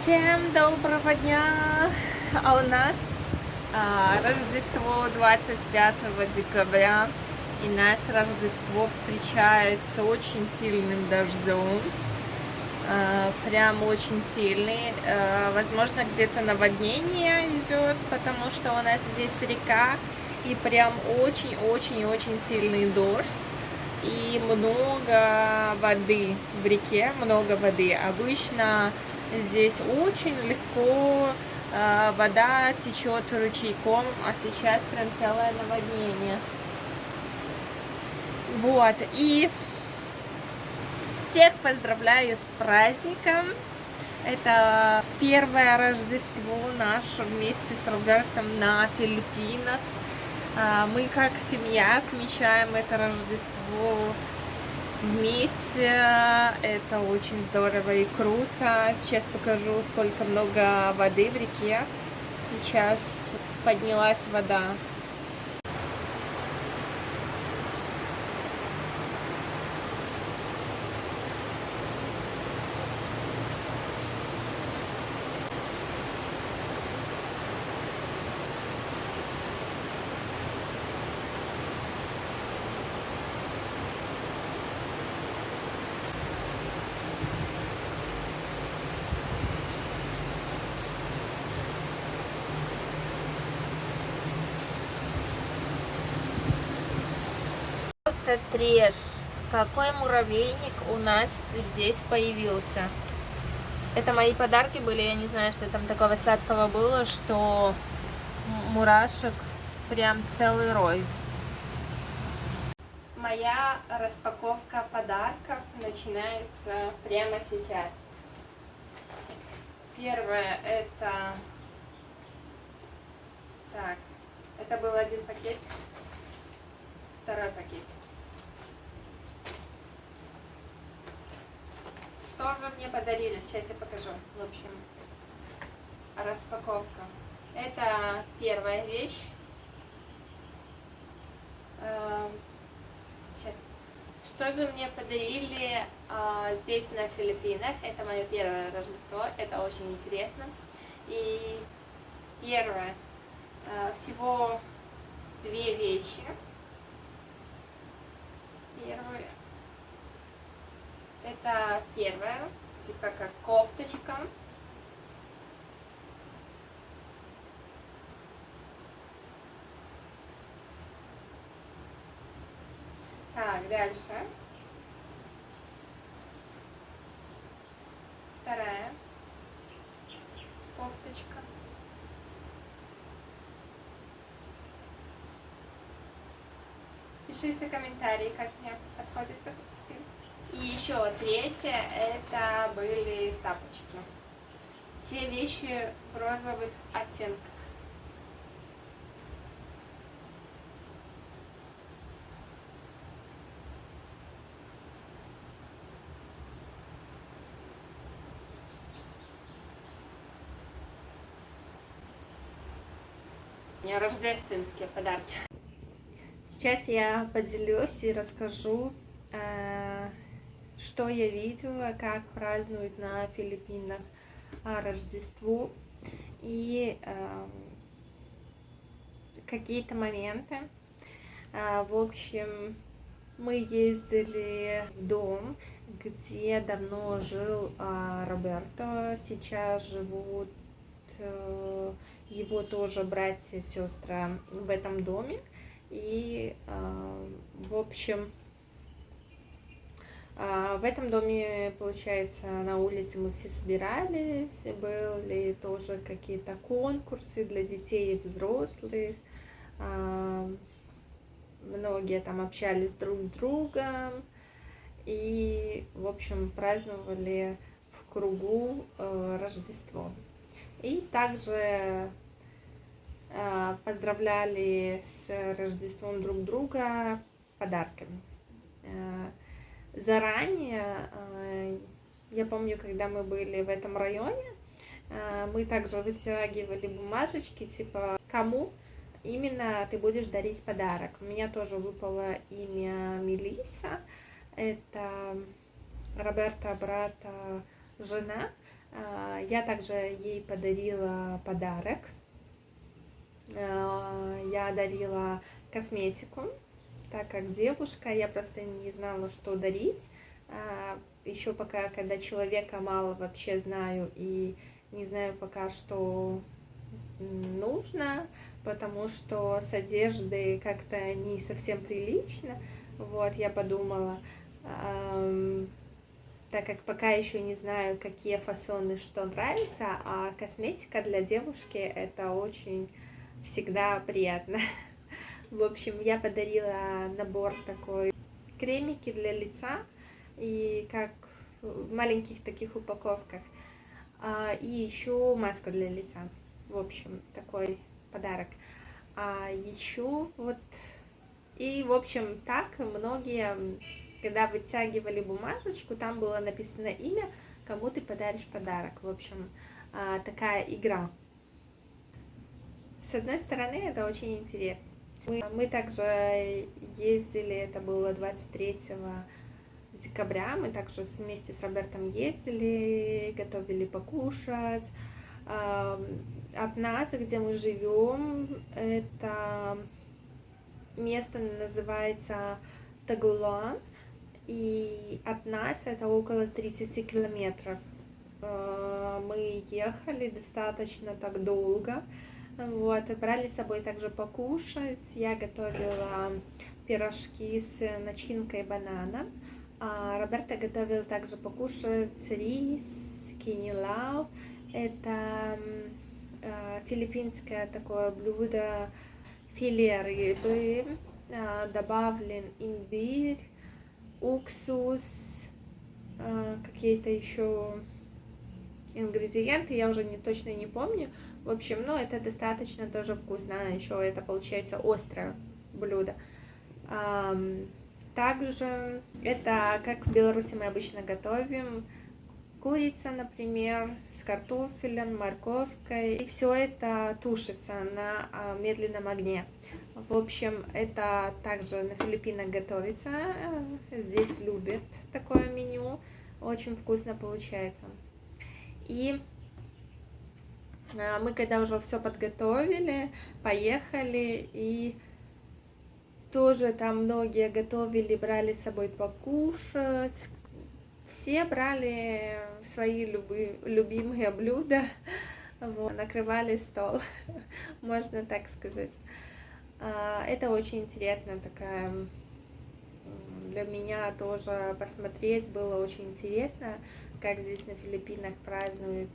Всем доброго дня! А у нас Рождество 25 декабря, и нас Рождество встречает с очень сильным дождем, прям очень сильный. Возможно, где-то наводнение идет, потому что у нас здесь река, и прям очень-очень-очень сильный дождь. И много воды в реке, много воды. Обычно здесь очень легко вода течет ручейком, а сейчас прям целое наводнение. Вот, и всех поздравляю с праздником. Это первое Рождество наше вместе с Робертом на Филиппинах. Мы как семья отмечаем это Рождество вместе. Это очень здорово и круто. Сейчас покажу, сколько много воды в реке. Сейчас поднялась вода. Просто трешь, какой муравейник у нас здесь появился. Это мои подарки были, я не знаю, что там такого сладкого было, что мурашек прям целый рой. Моя распаковка подарков начинается прямо сейчас. Первое это... Так, это был один пакет. Второй пакет. Что же мне подарили? Сейчас я покажу. В общем, распаковка. Это первая вещь. Сейчас. Что же мне подарили здесь на Филиппинах? Это мое первое Рождество. Это очень интересно. И первое. Всего две вещи. Первое. Это первое, типа как кофточка. Так, дальше. Вторая кофточка. Пишите комментарии, как мне подходит такой стиль. И еще третье, это были тапочки. Все вещи в розовых оттенках. У меня рождественские подарки. Сейчас я поделюсь и расскажу, что я видела, как празднуют на Филиппинах Рождество и какие-то моменты. В общем, мы ездили в дом, где давно жил Роберто. Сейчас живут его тоже братья и сестры в этом доме. И, в общем, в этом доме, получается, на улице мы все собирались, были тоже какие-то конкурсы для детей и взрослых, многие там общались друг с другом и, в общем, праздновали в кругу Рождество. И также поздравляли с Рождеством друг друга подарками. Заранее, я помню, когда мы были в этом районе, мы также вытягивали бумажечки, типа, кому именно ты будешь дарить подарок. У меня тоже выпало имя Мелисса, это Роберта брата жена. Я также ей подарила подарок. Я дарила косметику, так как девушка, я просто не знала, что дарить. Еще пока, когда человека мало вообще знаю и не знаю пока, что нужно, потому что с одеждой как-то не совсем прилично. Вот, я подумала, так как пока еще не знаю, какие фасоны, что нравится, а косметика для девушки это очень всегда приятно. В общем, я подарила набор такой кремики для лица, и как в маленьких таких упаковках, и еще маска для лица. В общем, такой подарок. А еще вот, и в общем так многие, когда вытягивали бумажечку, там было написано имя, кому ты подаришь подарок. В общем, такая игра. С одной стороны, это очень интересно. Мы также ездили, это было 23 декабря, мы также вместе с Робертом ездили, готовили покушать. От нас, где мы живем, это место называется Тагулуан, и от нас это около 30 километров. Мы ехали достаточно так долго, вот, и брали с собой также покушать. Я готовила пирожки с начинкой банана, а Роберто готовил также покушать рис, кинилау. Это филиппинское такое блюдо, филе рыбы, добавлен имбирь, уксус, какие-то еще ингредиенты, я уже точно не помню. В общем, ну, это достаточно тоже вкусно, еще это получается острое блюдо. Также это, как в Беларуси мы обычно готовим, курица, например, с картофелем, морковкой, и все это тушится на медленном огне. В общем, это также на Филиппинах готовится, здесь любят такое меню, очень вкусно получается. И мы когда уже все подготовили, поехали, и тоже там многие готовили, брали с собой покушать. Все брали свои любимые блюда, вот, накрывали стол, можно так сказать. Это очень интересно, такая для меня тоже посмотреть было очень интересно, как здесь на Филиппинах празднуют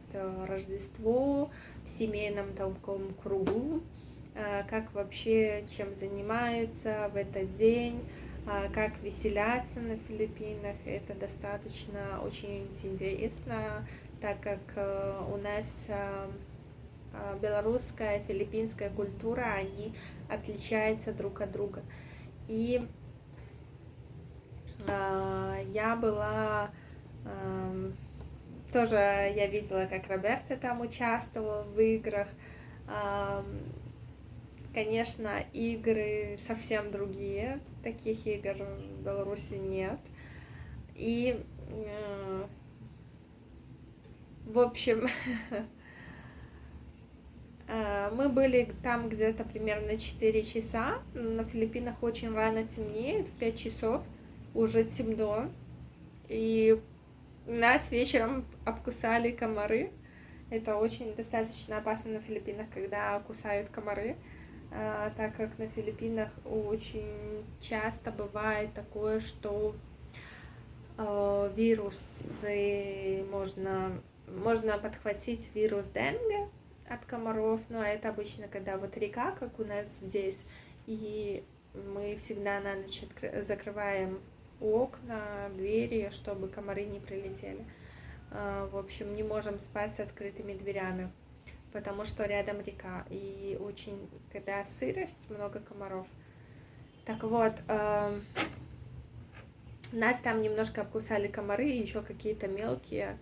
Рождество в семейном таком кругу, как вообще чем занимаются в этот день, как веселятся на Филиппинах. Это достаточно очень интересно, так как у нас белорусская, филиппинская культура, они отличаются друг от друга. И я была тоже, я видела, как Роберто там участвовал в играх. Конечно, игры совсем другие, таких игр в Беларуси нет. И, в общем, мы были там где-то примерно 4 часа. На Филиппинах очень рано темнеет, в 5 часов уже темно. И нас вечером обкусали комары. Это очень достаточно опасно на Филиппинах, когда кусают комары, так как на Филиппинах очень часто бывает такое, что вирусы можно подхватить вирус денге от комаров, но это обычно, когда вот река, как у нас здесь, и мы всегда на ночь закрываем окна, двери, чтобы комары не прилетели. В общем, не можем спать с открытыми дверями, потому что рядом река, и очень, когда сырость, много комаров. Так вот, нас там немножко обкусали комары, и еще какие-то мелкие,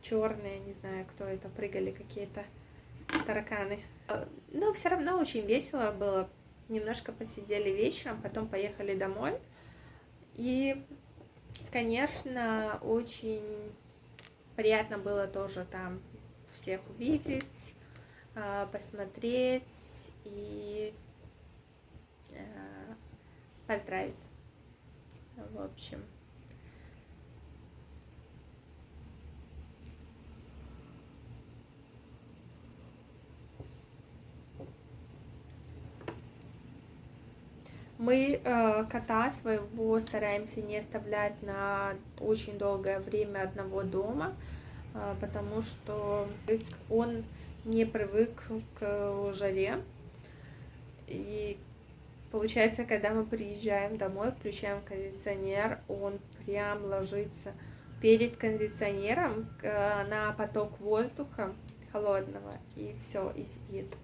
черные, не знаю, кто это, прыгали какие-то тараканы. Но все равно очень весело было. Немножко посидели вечером, потом поехали домой. И, конечно, очень приятно было тоже там всех увидеть, посмотреть и поздравить. В общем. Мы кота своего стараемся не оставлять на очень долгое время одного дома, потому что он не привык к жаре. И получается, когда мы приезжаем домой, включаем кондиционер, он прям ложится перед кондиционером на поток воздуха холодного, и все, и спит.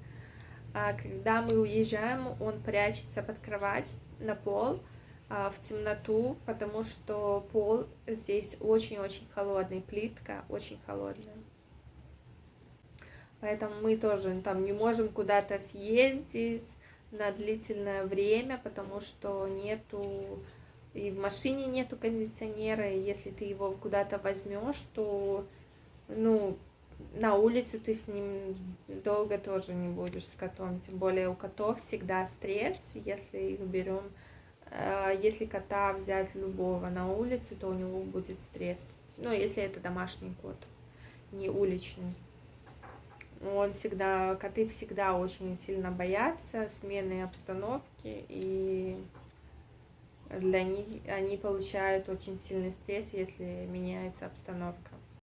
А когда мы уезжаем, он прячется под кровать на пол в темноту, потому что пол здесь очень-очень холодный, плитка очень холодная. Поэтому мы тоже там не можем куда-то съездить на длительное время, потому что нету, и в машине нету кондиционера, и если ты его куда-то возьмешь, то, ну, на улице ты с ним долго тоже не будешь, с котом. Тем более у котов всегда стресс, если их берем. Если кота взять любого на улице, то у него будет стресс. Ну, если это домашний кот, не уличный. Коты всегда очень сильно боятся смены обстановки, и для них они получают очень сильный стресс, если меняется обстановка.